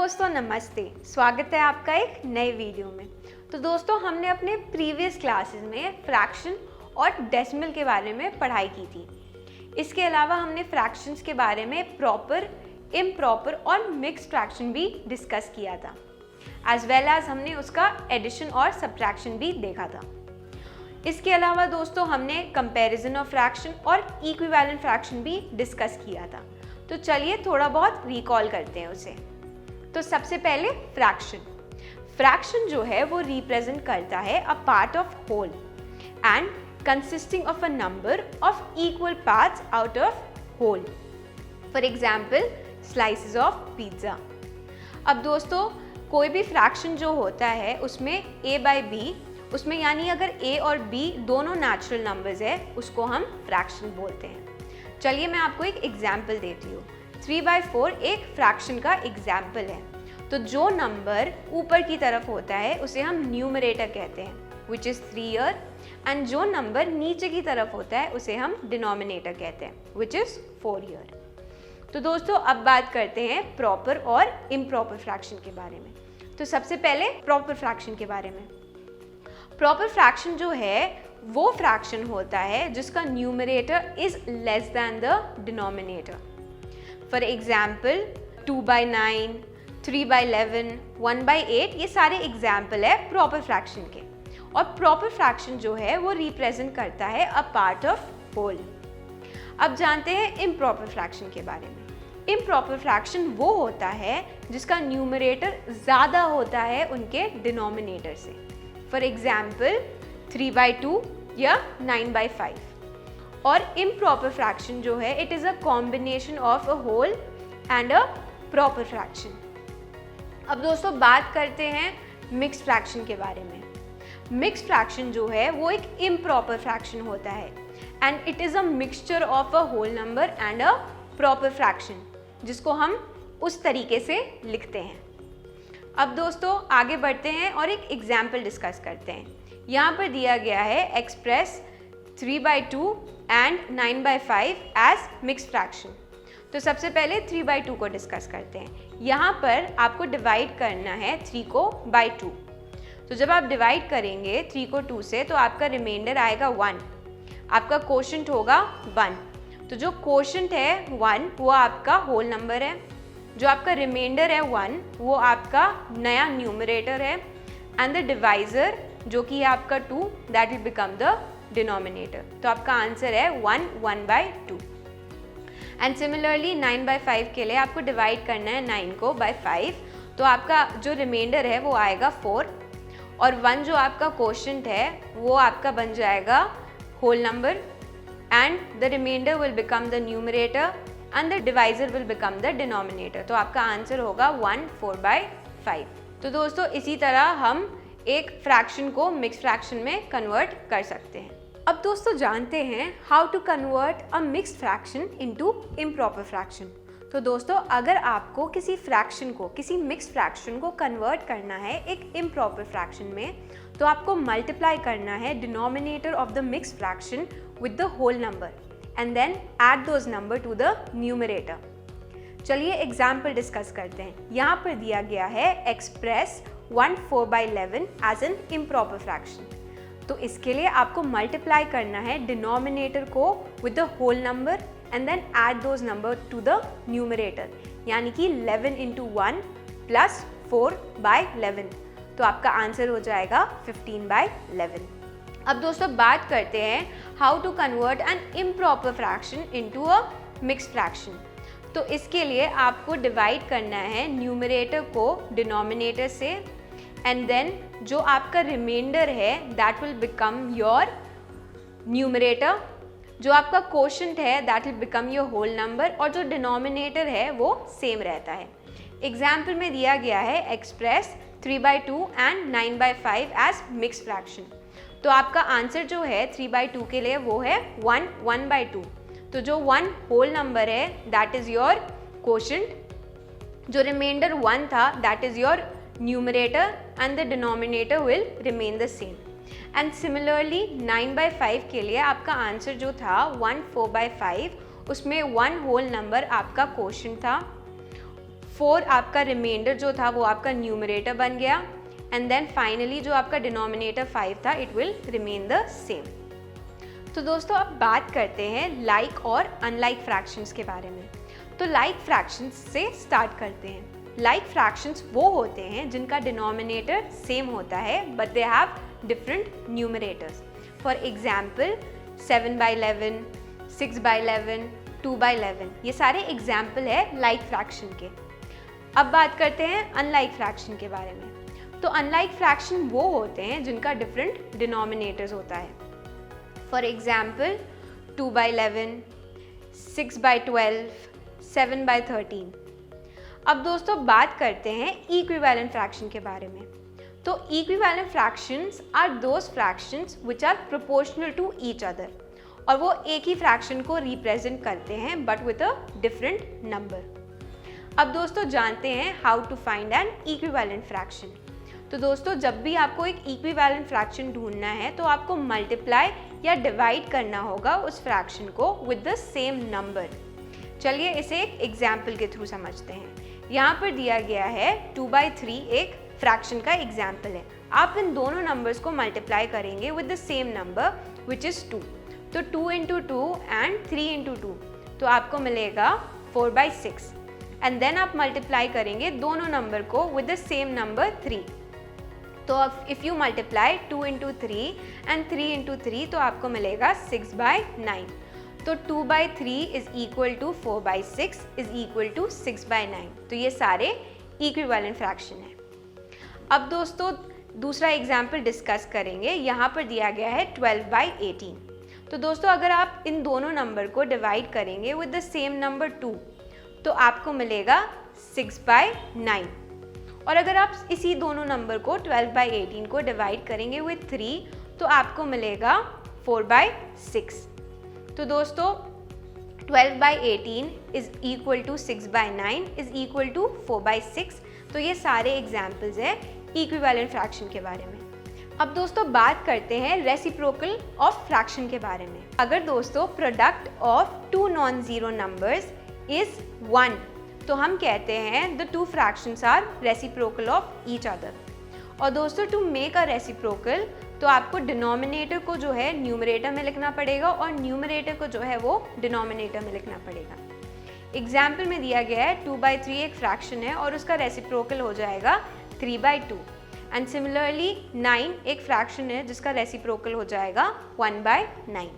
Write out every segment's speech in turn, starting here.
दोस्तों नमस्ते, स्वागत है आपका एक नए वीडियो में। तो दोस्तों हमने अपने प्रीवियस क्लासेस में फ्रैक्शन और डेसिमल के बारे में पढ़ाई की थी। इसके अलावा हमने फ्रैक्शंस के बारे में प्रॉपर, इम्प्रॉपर और मिक्स्ड फ्रैक्शन भी डिस्कस किया था, एज वेल एज हमने उसका एडिशन और सब्ट्रैक्शन भी देखा था। इसके अलावा दोस्तों हमने कंपैरिजन ऑफ फ्रैक्शन और इक्विवेलेंट फ्रैक्शन भी डिस्कस किया था। तो चलिए थोड़ा बहुत रिकॉल करते हैं उसे। तो सबसे पहले फ्रैक्शन जो है वो रिप्रेजेंट करता है a part of whole and consisting of a number of equal parts out of whole. For example slices of pizza. अब दोस्तों कोई भी फ्रैक्शन जो होता है उसमें a बाई b, उसमें यानी अगर a और b दोनों नेचुरल नंबर्स है उसको हम फ्रैक्शन बोलते हैं। चलिए मैं आपको एक एग्जाम्पल देती हूँ। 3/4 एक फ्रैक्शन का एग्जाम्पल है। तो जो नंबर ऊपर की तरफ होता है उसे हम न्यूमरेटर कहते हैं, विच इज़ 3 ईयर, एंड जो नंबर नीचे की तरफ होता है उसे हम डिनोमिनेटर कहते हैं, विच इज़ 4 ईयर। तो दोस्तों अब बात करते हैं प्रॉपर और इम्प्रॉपर फ्रैक्शन के बारे में। तो सबसे पहले प्रॉपर फ्रैक्शन के बारे में। प्रॉपर फ्रैक्शन जो है वो फ्रैक्शन होता है जिसका numerator is less than the denominator. For example 2/9, 3/11, 1/8 ये सारे एग्जाम्पल है प्रॉपर फ्रैक्शन के। और प्रॉपर फ्रैक्शन जो है वो रिप्रेजेंट करता है अ पार्ट ऑफ होल। अब जानते हैं इम्प्रॉपर फ्रैक्शन के बारे में। इम्प्रॉपर फ्रैक्शन वो होता है जिसका न्यूमरेटर ज़्यादा होता है उनके डिनोमिनेटर से। फॉर एग्जाम्पल 3/2 या 9/5। और इम्प्रॉपर फ्रैक्शन जो है it is a combination of a whole and a proper fraction. अब दोस्तों बात करते हैं मिक्स्ड फ्रैक्शन के बारे में। मिक्स्ड फ्रैक्शन जो है वो एक इम्प्रॉपर फ्रैक्शन होता है and it is a mixture of a whole number and a proper fraction, जिसको हम उस तरीके से लिखते हैं। अब दोस्तों आगे बढ़ते हैं और एक एग्जाम्पल डिस्कस करते हैं। यहाँ पर दिया गया है express 3/2 and 9/5 as mixed fraction. तो सबसे पहले 3/2 को डिस्कस करते हैं। यहाँ पर आपको डिवाइड करना है 3 को बाई 2। तो जब आप डिवाइड करेंगे 3 को 2 से तो आपका रिमाइंडर आएगा 1, आपका कोशेंट होगा 1। तो जो कोशेंट है 1 वो आपका होल नंबर है, जो आपका रिमाइंडर है 1 वो आपका नया न्यूमरेटर है, एंड द डिवाइजर जो कि है आपका 2 that will become the denominator. तो आपका आंसर है 1/2। एंड सिमिलरली 9/5 के लिए आपको डिवाइड करना है 9 को बाय 5। तो आपका जो रिमाइंडर है वो आएगा 4 और 1 जो आपका कोशेंट है वो आपका बन जाएगा whole number, and the remainder will become the numerator and the divisor will become the denominator. तो आपका आंसर होगा 1/4/5। तो दोस्तों इसी तरह हम एक फ्रैक्शन को मिक्स फ्रैक्शन में कन्वर्ट कर सकते हैं। अब दोस्तों जानते हैं how to convert a mixed fraction into improper fraction. तो दोस्तों अगर आपको किसी फ्रैक्शन को, किसी मिक्स्ड फ्रैक्शन को कन्वर्ट करना है एक इम्प्रॉपर फ्रैक्शन में, तो आपको मल्टीप्लाई करना है denominator of the mixed fraction with the whole number and then add those number to the numerator. चलिए एग्जाम्पल डिस्कस करते हैं। यहाँ पर दिया गया है express 1/4/11 as an improper fraction. तो इसके लिए आपको मल्टीप्लाई करना है डिनोमिनेटर को with the whole number and then add those number to the numerator, यानी कि 11 × 1 + 4/11। तो आपका आंसर हो जाएगा 15/11। अब दोस्तों बात करते हैं how to convert an improper fraction into a mixed fraction. तो इसके लिए आपको डिवाइड करना है न्यूमरेटर को डिनोमिनेटर से, एंड देन जो आपका रिमाइंडर है that will become your numerator, जो आपका कोशेंट है that will become your whole number, और जो डिनोमिनेटर है वो सेम रहता है। एग्जाम्पल में दिया गया है express 3/2 and 9/5 as mixed fraction. तो आपका आंसर जो है 3/2 के लिए वो है 1/2। तो जो 1 होल नंबर है दैट इज़ योर कोशेंट, जो रिमाइंडर 1 था that is your numerator and the denominator will remain the same. And similarly 9/5 के लिए आपका आंसर जो था 1/4/5, उसमें 1 होल नंबर आपका क्वोशंट था, 4 आपका रिमाइंडर जो था वो आपका न्यूमरेटर बन गया, एंड देन फाइनली जो आपका डिनोमिनेटर 5 था it will remain the same. तो दोस्तों अब बात करते हैं लाइक और अनलाइक फ्रैक्शंस के बारे में। तो लाइक फ्रैक्शंस से स्टार्ट करते हैं। लाइक फ्रैक्शंस वो होते हैं जिनका डिनोमिनेटर सेम होता है but they have different numerators. For example 7/11, 6/11, 2/11, ये सारे एग्जाम्पल है लाइक फ्रैक्शन के। अब बात करते हैं अनलाइक फ्रैक्शन के बारे में। तो अनलाइक फ्रैक्शन वो होते हैं जिनका डिफरेंट डिनोमिनेटर्स होता है। For example 2/11, 6/12, 7/13। अब दोस्तों बात करते हैं इक्विवेलेंट फ्रैक्शन के बारे में। तो equivalent fractions are those fractions which are proportional to each other, और वो एक ही फ्रैक्शन को रिप्रेजेंट करते हैं but with a different number. अब दोस्तों जानते हैं how to find an equivalent fraction. तो दोस्तों जब भी आपको एक इक्विवेलेंट फ्रैक्शन ढूंढना है तो आपको मल्टीप्लाई या डिवाइड करना होगा उस फ्रैक्शन को विद द सेम नंबर। चलिए इसे एक एग्जाम्पल के थ्रू समझते हैं। यहाँ पर दिया गया है 2/3 एक फ्रैक्शन का एग्जाम्पल है। आप इन दोनों नंबर्स को मल्टीप्लाई करेंगे with the same number which is 2। तो 2 × 2 एंड 3 × 2, तो आपको मिलेगा 4/6, एंड देन आप मल्टीप्लाई करेंगे दोनों नंबर को विद द सेम नंबर 3। तो अब इफ़ यू मल्टीप्लाई 2 × 3 एंड 3 × 3, तो आपको मिलेगा 6/9। तो 2/3 is equal to 4/6 is equal to 6/9। तो ये सारे इक्विवेलेंट फ्रैक्शन है। अब दोस्तों दूसरा एग्जाम्पल डिस्कस करेंगे। यहाँ पर दिया गया है 12/18। तो दोस्तों अगर आप इन दोनों नंबर को डिवाइड करेंगे विद द सेम नंबर 2, तो आपको मिलेगा 6/9। और अगर आप इसी दोनों नंबर को 12/18 को डिवाइड करेंगे विद 3, तो आपको मिलेगा 4/6। तो दोस्तों 12/18 is equal to 6/9 is equal to 4/6। तो ये सारे एग्जाम्पल्स हैं इक्विवेलेंट फ्रैक्शन के बारे में। अब दोस्तों बात करते हैं रेसिप्रोकल ऑफ फ्रैक्शन के बारे में। अगर दोस्तों product of 2 non zero numbers is 1, तो हम कहते हैं the 2 fractions are reciprocal of each other. और दोस्तों टू मेक अ रेसिप्रोकल, तो आपको डिनोमिनेटर को जो है न्यूमरेटर में लिखना पड़ेगा और न्यूमरेटर को जो है वो डिनोमिनेटर में लिखना पड़ेगा। एग्जाम्पल में दिया गया है 2/3 एक फ्रैक्शन है और उसका रेसिप्रोकल हो जाएगा 3/2, एंड सिमिलरली 9 एक फ्रैक्शन है जिसका रेसिप्रोकल हो जाएगा 1/9।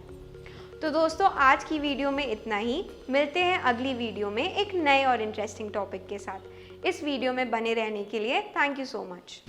तो दोस्तों आज की वीडियो में इतना ही। मिलते हैं अगली वीडियो में एक नए और इंटरेस्टिंग टॉपिक के साथ। इस वीडियो में बने रहने के लिए थैंक यू सो मच।